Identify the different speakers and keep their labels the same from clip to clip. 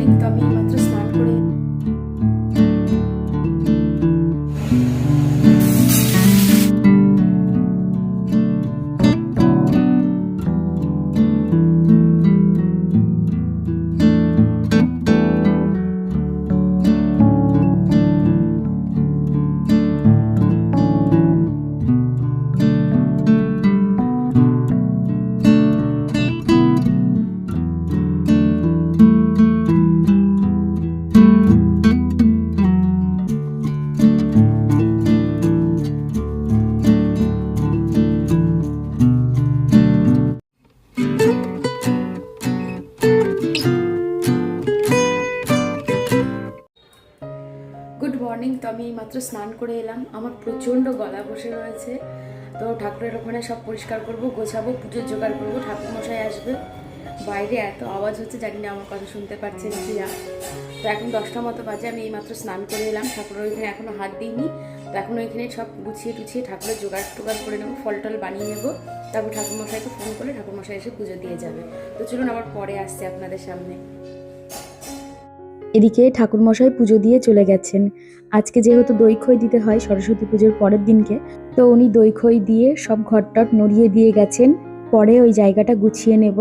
Speaker 1: Morning. তো আমি মাত্র স্নান করে গুড মর্নিং। তো আমি মাত্র স্নান করে এলাম। আমার প্রচণ্ড গলা বসে রয়েছে, তো ঠাকুরের ওখানে সব পরিষ্কার করব, গোছাবো, পুজোর জোগাড় করবো। ঠাকুরমশাই আসবে, বাইরে এত আওয়াজ হচ্ছে, জানি না আমার কথা শুনতে পাচ্ছেন কি না। তো এখন 10টা মতো বাজে, আমি এই মাত্র স্নান করে এলাম। ঠাকুরের ওইখানে এখনও হাত দিইনি। তো এখন ওইখানে সব গুছিয়ে টুছিয়ে ঠাকুরের জোগাড় করে নেবো, ফল টল বানিয়ে নেবো। তারপর ঠাকুরমশাইকে ফোন করে ঠাকুরমশাই এসে পুজো দিয়ে যাবে। তো চলুন আবার পরে আসছে আপনাদের সামনে। এদিকে ঠাকুরমশাই পুজো দিয়ে চলে গেছেন। আজকে যেহেতু দই খই দিতে হয় সরস্বতী পুজোর পরের দিনকে, তো উনি দই খই দিয়ে সব ঘরটট নড়িয়ে দিয়ে গেছেন। পরে ওই জায়গাটা গুছিয়ে নেব।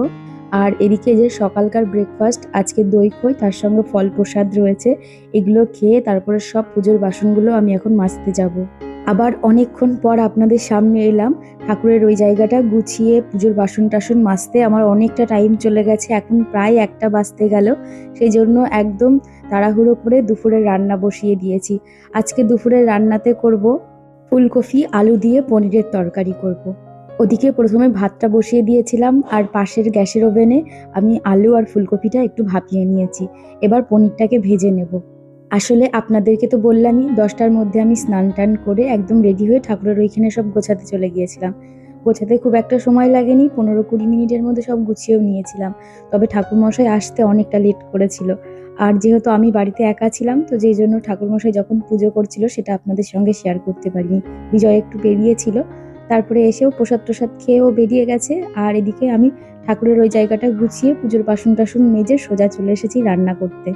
Speaker 1: আর এদিকে যে সকালকার ব্রেকফাস্ট, আজকে দই খই তার সঙ্গে ফল প্রসাদ রয়েছে, এগুলো খেয়ে তারপরে সব পুজোর বাসনগুলো আমি এখন মাজতে যাব। আবার অনেকক্ষণ পর আপনাদের সামনে এলাম। ঠাকুরের ওই জায়গাটা গুছিয়ে পুজোর বাসন টাসন মাজতে আমার অনেকটা টাইম চলে গেছে, এখন প্রায় 1টা বাজতে গেল। সেই জন্য একদম তাড়াহুড়ো করে দুপুরের রান্না বসিয়ে দিয়েছি। আজকে দুপুরের রান্নাতে করব ফুলকপি আলু দিয়ে পনিরের তরকারি করব। ওদিকে প্রথমে ভাতটা বসিয়ে দিয়েছিলাম, আর পাশের গ্যাসের ওভেনে আমি আলু আর ফুলকপিটা একটু ভাপিয়ে নিয়েছি। এবার পনিরটাকে ভেজে নেব। আসলে আপনাদেরকে তো বললামই, 10টার মধ্যে আমি স্নান টান করে একদম রেডি হয়ে ঠাকুরের ওইখানে সব গোছাতে চলে গিয়েছিলাম। গোছাতে খুব একটা সময় লাগেনি, 15-20 মিনিটের মধ্যে সব গুছিয়েও নিয়েছিলাম। তবে ঠাকুরমশাই আসতে অনেকটা লেট করেছিল। আর যেহেতু আমি বাড়িতে একা ছিলাম, তো যেই জন্য ঠাকুরমশাই যখন পুজো করছিল সেটা আপনাদের সঙ্গে শেয়ার করতে পারিনি। বিজয় একটু বেরিয়েছিল, তারপরে এসেও প্রসাদ টসাদ খেয়েও বেরিয়ে গেছে। আর এদিকে আমি ঠাকুরের ওই জায়গাটা গুছিয়ে পুজোর বাসন টাসন মেজে সোজা চলে এসেছি রান্না করতে।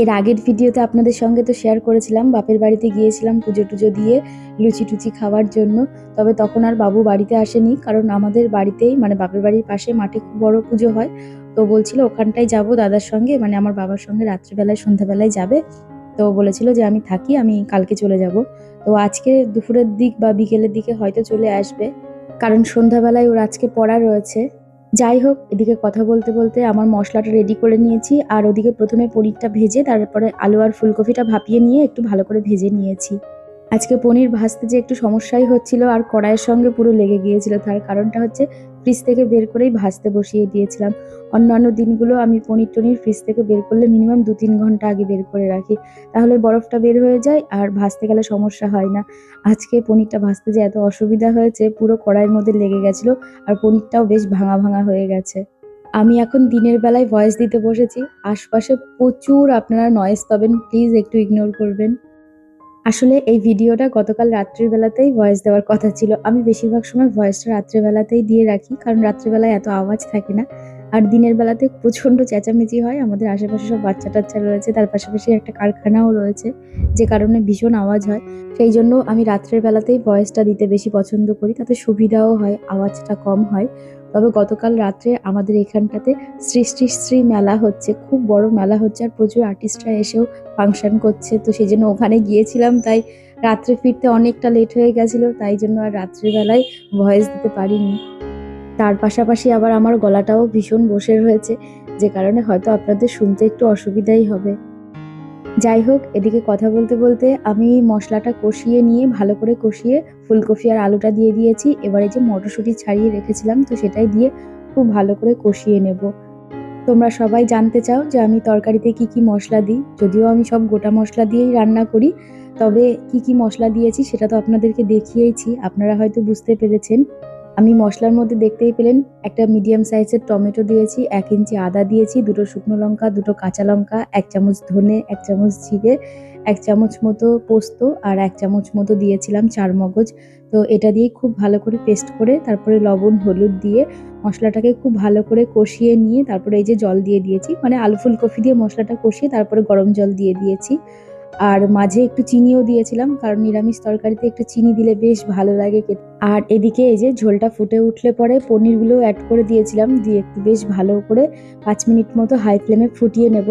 Speaker 1: এর আগের ভিডিওতে আপনাদের সঙ্গে তো শেয়ার করেছিলাম, বাপের বাড়িতে গিয়েছিলাম পুজো টুজো দিয়ে লুচি টুচি খাওয়ার জন্য। তবে তখন আর বাবু বাড়িতে আসেনি, কারণ আমাদের বাড়িতেই মানে বাপের বাড়ির পাশে মাঠে খুব বড় পুজো হয়। তো বলছিল ওখানটায় যাব দাদার সঙ্গে, মানে আমার বাবার সঙ্গে রাত্রিবেলায় সন্ধ্যাবেলায় যাবে। তো বলেছিল যে আমি থাকি, আমি কালকে চলে যাব। তো আজকে দুপুরের দিক বা বিকেলের দিকে হয়তো চলে আসবে, কারণ সন্ধ্যাবেলায় ওর আজকে পড়া রয়েছে। যাই হোক, এদিকে কথা বলতে বলতে আমার মশলাটা রেডি করে নিয়েছি, আর ওদিকে প্রথমে পনিরটা ভেজে তারপরে আলু আর ফুলকপিটা ভাপিয়ে নিয়ে একটু ভালো করে ভেজে নিয়েছি। আজকে পনির ভাজতে যে একটু সমস্যাই হচ্ছিল, আর কড়াইয়ের সঙ্গে পুরো লেগে গিয়েছিল। তার কারণটা হচ্ছে ফ্রিজ থেকে বের করেই ভাজতে বসিয়ে দিয়েছিলাম। অন্যান্য দিনগুলো আমি পনির টনির ফ্রিজ থেকে বের করলে মিনিমাম 2-3 ঘন্টা আগে বের করে রাখি, তাহলে বরফটা বের হয়ে যায় আর ভাজতে গেলে সমস্যা হয় না। আজকে পনিরটা ভাজতে যে এত অসুবিধা হয়েছে, পুরো কড়াইয়ের মধ্যে লেগে গেছিলো, আর পনিরটাও বেশ ভাঙা ভাঙা হয়ে গেছে। আমি এখন দিনের বেলায় ভয়েস দিতে বসেছি, আশপাশে প্রচুর আপনারা নয়েজ পাবেন, প্লিজ একটু ইগনোর করবেন। আসলে এই ভিডিওটা গতকাল রাত্রির বেলাতেই ভয়েস দেওয়ার কথা ছিল। আমি বেশিরভাগ সময় ভয়েসটা রাত্রেবেলাতেই দিয়ে রাখি, কারণ রাত্রেবেলায় এত আওয়াজ থাকে না। আর দিনের বেলাতে প্রচণ্ড চেঁচামেচি হয়, আমাদের আশেপাশে সব বাচ্চা টাচ্চা রয়েছে, তার পাশাপাশি একটা কারখানাও রয়েছে, যে কারণে ভীষণ আওয়াজ হয়। সেই জন্য আমি রাত্রের বেলাতেই ভয়েসটা দিতে বেশি পছন্দ করি, তাতে সুবিধাও হয়, আওয়াজটা কম হয়। তবে গতকাল রাত্রে আমাদের এখানটাতে শ্রী শ্রী শ্রী মেলা হচ্ছে, খুব বড় মেলা হচ্ছে, আর প্রচুর আর্টিস্টরা এসেও ফাংশন করছে। তো সেই জন্য ওখানে গিয়েছিলাম, তাই রাত্রে ফিরতে অনেকটা লেট হয়ে গেছিলো, তাই জন্য আর রাত্রিবেলায় ভয়েস দিতে পারিনি। তার পাশাপাশি আবার আমার গলাটাও ভীষণ বসে রয়েছে, যে কারণে হয়তো আপনাদের শুনতে একটু অসুবিধাই হবে। যাই হোক, এদিকে কথা বলতে বলতে আমি মশলাটা কষিয়ে নিয়ে ভালো করে কষিয়ে ফুলকপি আর আলুটা দিয়ে দিয়েছি। এবারে যে মটরশুঁটি ছাড়িয়ে রেখেছিলাম, তো সেটাই দিয়ে খুব ভালো করে কষিয়ে নেব। তোমরা সবাই জানতে চাও যে আমি তরকারিতে কি কি মশলা দিই, যদিও আমি সব গোটা মশলা দিয়েই রান্না করি, তবে কি কি মশলা দিয়েছি সেটা তো আপনাদেরকে দেখিয়েইছি, আপনারা হয়তো বুঝতে পেরেছেন। আমি মশলার মধ্যে দেখতেই পেলেন একটা মিডিয়াম সাইজের টমেটো দিয়েছি, 1 ইঞ্চি আদা দিয়েছি, 2টো শুকনো লঙ্কা, 2টো কাঁচা লঙ্কা, 1 চামচ ধনে, 1 চামচ জিরে, 1 চামচ মতো পোস্ত আর 1 চামচ মতো দিয়েছিলাম চারমগজ। তো এটা দিয়ে খুব ভালো করে পেস্ট করে তারপরে লবণ হলুদ দিয়ে মশলাটাকে খুব ভালো করে কষিয়ে নিয়ে তারপরে এই যে জল দিয়ে দিয়েছি, মানে আলু ফুলকপি দিয়ে মশলাটা কষিয়ে তারপরে গরম জল দিয়ে দিয়েছি। আর মাঝে একটু চিনিও দিয়েছিলাম, কারণ নিরামিষ তরকারিতে একটু চিনি দিলে বেশ ভালো লাগে খেতে। আর এদিকে এই যে ঝোলটা ফুটে উঠলে পরে পনিরগুলো অ্যাড করে দিয়েছিলাম, দিয়ে একটু বেশ ভালো করে 5 মিনিট মতো হাই ফ্লেমে ফুটিয়ে নেব।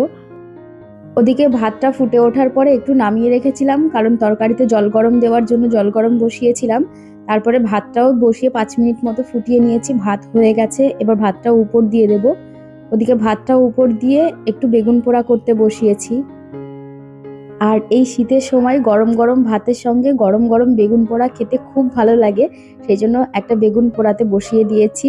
Speaker 1: ওদিকে ভাতটা ফুটে ওঠার পরে একটু নামিয়ে রেখেছিলাম, কারণ তরকারিতে জল গরম দেওয়ার জন্য জল গরম বসিয়েছিলাম। তারপরে ভাতটাও বসিয়ে 5 মিনিট মতো ফুটিয়ে নিয়েছি, ভাত হয়ে গেছে। এবার ভাতটা উপর দিয়ে দেব। ওদিকে ভাতটা উপর দিয়ে একটু বেগুন পোড়া করতে বসিয়েছি। আর এই শীতের সময় গরম গরম ভাতের সঙ্গে গরম গরম বেগুন পোড়া খেতে খুব ভালো লাগে, সেই জন্য একটা বেগুন পোড়াতে বসিয়ে দিয়েছি।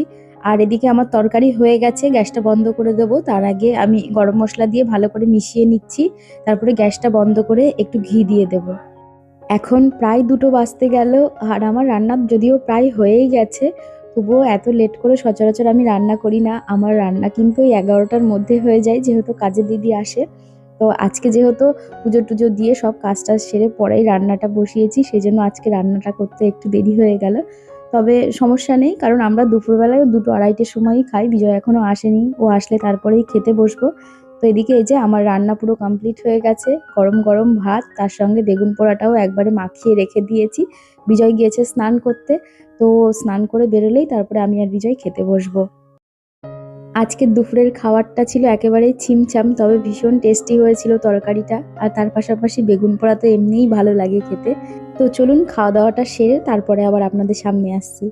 Speaker 1: আর এদিকে আমার তরকারি হয়ে গেছে, গ্যাসটা বন্ধ করে দেবো। তার আগে আমি গরম মশলা দিয়ে ভালো করে মিশিয়ে নিচ্ছি, তারপরে গ্যাসটা বন্ধ করে একটু ঘি দিয়ে দেবো। এখন প্রায় 2টো বাজতে গেল, আর আমার রান্না যদিও প্রায় হয়েই গেছে, তবুও এত লেট করে সচরাচর আমি রান্না করি না। আমার রান্না কিন্তু এই 11টার মধ্যে হয়ে যায়, যেহেতু কাজের দিদি আসে। তো আজকে যেহেতু পুজো টুজো দিয়ে সব কাজ টাজ সেরে পরেই রান্নাটা বসিয়েছি, সেই জন্য আজকে রান্নাটা করতে একটু দেরি হয়ে গেল। তবে সমস্যা নেই, কারণ আমরা দুপুরবেলায় 2টো-2:30টার সময়ই খাই। বিজয় এখনো আসেনি, ও আসলে তারপরেই খেতে বসবো। তো এদিকে এই যে আমার রান্না পুরো কমপ্লিট হয়ে গেছে। গরম গরম ভাত, তার সঙ্গে বেগুন পোড়াটাও একবারে মাখিয়ে রেখে দিয়েছি। বিজয় গিয়েছে স্নান করতে, তো স্নান করে বেরোলেই তারপরে আমি আর বিজয় খেতে বসবো। আজকের দুপুরের খাবারটা ছিল একেবারেই ছিমছাম, তবে ভীষণ টেস্টি হয়েছিল তরকারিটা। আর তার পাশাপাশি বেগুন পোড়া তো এমনিই ভালো লাগে খেতে। তো চলুন খাওয়া দাওয়াটা সেরে তারপরে আবার আপনাদের সামনে আসছি।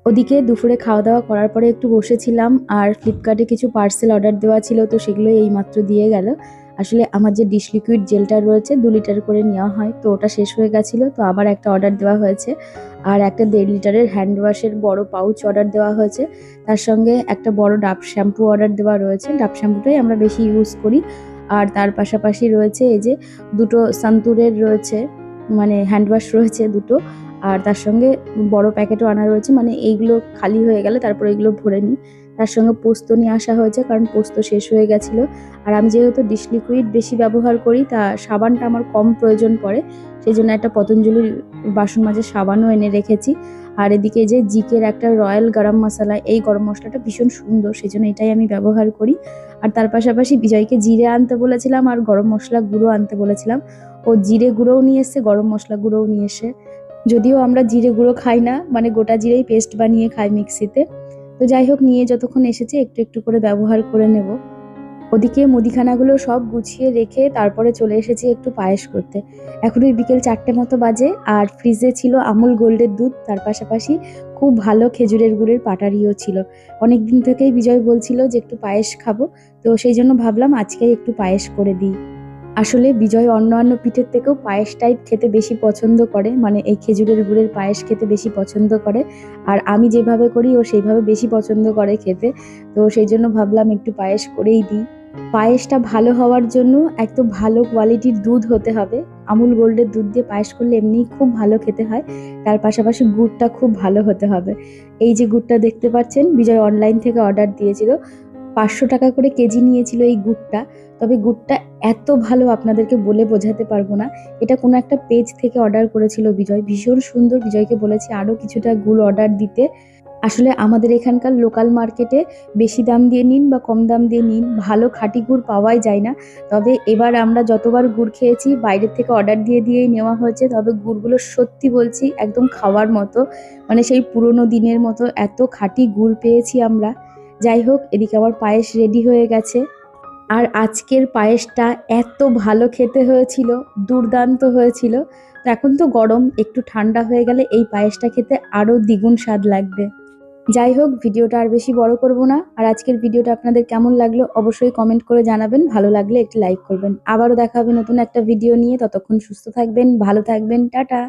Speaker 1: ওদিকে দুপুরে খাওয়া দাওয়া করার পরে একটু বসেছিলাম, আর ফ্লিপকার্টে কিছু পার্সেল অর্ডার দেওয়া ছিল, তো সেগুলো এইমাত্র দিয়ে গেল। আসলে আমার যে ডিশ লিকুইড জেলটা রয়েছে 2 লিটার করে নেওয়া হয়, তো ওটা শেষ হয়ে গেছিলো, তো আবার একটা অর্ডার দেওয়া হয়েছে। আর একটা 1.5 লিটারের হ্যান্ড ওয়াশের বড় পাউচ অর্ডার দেওয়া হয়েছে। তার সঙ্গে একটা বড় ডাব শ্যাম্পু অর্ডার দেওয়া রয়েছে, ডাব শ্যাম্পুটাই আমরা বেশি ইউজ করি। আর তার পাশাপাশি রয়েছে এই যে 2টো সান্তুরের রয়েছে, মানে হ্যান্ড ওয়াশ রয়েছে 2টো। আর তার সঙ্গে বড় প্যাকেটও আনা রয়েছে, মানে এইগুলো খালি হয়ে গেলে তারপর এগুলো ভরে নিই। তার সঙ্গে পোস্ত নিয়ে আসা হয়েছে, কারণ পোস্ত শেষ হয়ে গেছিলো। আর আমি যেহেতু ডিশ লিকুইড বেশি ব্যবহার করি, তা সাবানটা আমার কম প্রয়োজন পড়ে, সেই জন্য একটা পতঞ্জলির বাসন মাজার সাবানও এনে রেখেছি। আর এদিকে যে জিকের একটা রয়্যাল গরম মশলা, এই গরম মশলাটা ভীষণ সুন্দর, সেই জন্য এটাই আমি ব্যবহার করি। আর তার পাশাপাশি বিজয়কে জিরে আনতে বলেছিলাম আর গরম মশলা গুঁড়ো আনতে বলেছিলাম। ও জিরে গুঁড়োও নিয়ে এসছে, গরম মশলা গুঁড়োও নিয়ে এসে। যদিও আমরা জিরে গুঁড়ো খাই না, মানে গোটা জিরেই পেস্ট বানিয়ে খাই মিক্সিতে। তো যাই হোক, নিয়ে যতক্ষণ এসেছে একটু একটু করে ব্যবহার করে নেব। ওদিকে মুদিখানাগুলো সব গুছিয়ে রেখে তারপরে চলে এসেছি একটু পায়েস করতে। এখন ওই বিকেল 4টে মতো বাজে, আর ফ্রিজে ছিল আমুল গোল্ডের দুধ, তার পাশাপাশি খুব ভালো খেজুরের গুড়ের পাটারিও ছিল। অনেক দিন থেকেই বিজয় বলছিল যে একটু পায়েস খাবো, তো সেই জন্য ভাবলাম আজকেই একটু পায়েস করে দিই। আসলে বিজয় অন্যান্য পিঠের থেকেও পায়েস টাইপ খেতে বেশি পছন্দ করে, মানে এই খেজুরের গুড়ের পায়েস খেতে বেশি পছন্দ করে। আর আমি যেভাবে করি ও সেইভাবে বেশি পছন্দ করে খেতে, তো সেই জন্য ভাবলাম একটু পায়েস করেই দিই। পায়েসটা ভালো হওয়ার জন্য একদম ভালো কোয়ালিটির দুধ হতে হবে। আমুল গোল্ডের দুধ দিয়ে পায়েস করলে এমনিই খুব ভালো খেতে হয়, তার পাশাপাশি গুড়টা খুব ভালো হতে হবে। এই যে গুড়টা দেখতে পাচ্ছেন, বিজয় অনলাইন থেকে অর্ডার দিয়েছিল, 500 টাকা করে কেজি নিয়েছিল এই গুড়টা। তবে গুড়টা এত ভালো আপনাদেরকে বলে বোঝাতে পারবো না। এটা কোনো একটা পেজ থেকে অর্ডার করেছিল বিজয়, ভীষণ সুন্দর। বিজয়কে বলেছি আরও কিছুটা গুড় অর্ডার দিতে। আসলে আমাদের এখানকার লোকাল মার্কেটে বেশি দাম দিয়ে নিন বা কম দাম দিয়ে নিন, ভালো খাঁটি গুড় পাওয়াই যায় না। তবে এবার আমরা যতবার গুড় খেয়েছি বাইরের থেকে অর্ডার দিয়ে দিয়েই নেওয়া হয়েছে, তবে গুড়গুলো সত্যি বলছি একদম খাওয়ার মতো, মানে সেই পুরনো দিনের মতো এত খাঁটি গুড় পেয়েছি আমরা। যাই হোক, এদিকে আমার পায়েস রেডি হয়ে গেছে। আর আজকের পায়েসটা এত ভালো খেতে হয়েছিল, দুর্দান্ত হয়েছিল। তো এখন তো গরম, একটু ঠান্ডা হয়ে গেলে এই পায়েসটা খেতে আরও দ্বিগুণ স্বাদ লাগবে। যাই হোক, ভিডিওটা আর বেশি বড় করব না। আর আজকের ভিডিওটা আপনাদের কেমন লাগলো অবশ্যই কমেন্ট করে জানাবেন, ভালো লাগলে একটি লাইক করবেন। আবারও দেখা হবে নতুন একটা ভিডিও নিয়ে, ততক্ষণ সুস্থ থাকবেন, ভালো থাকবেন, টাটা।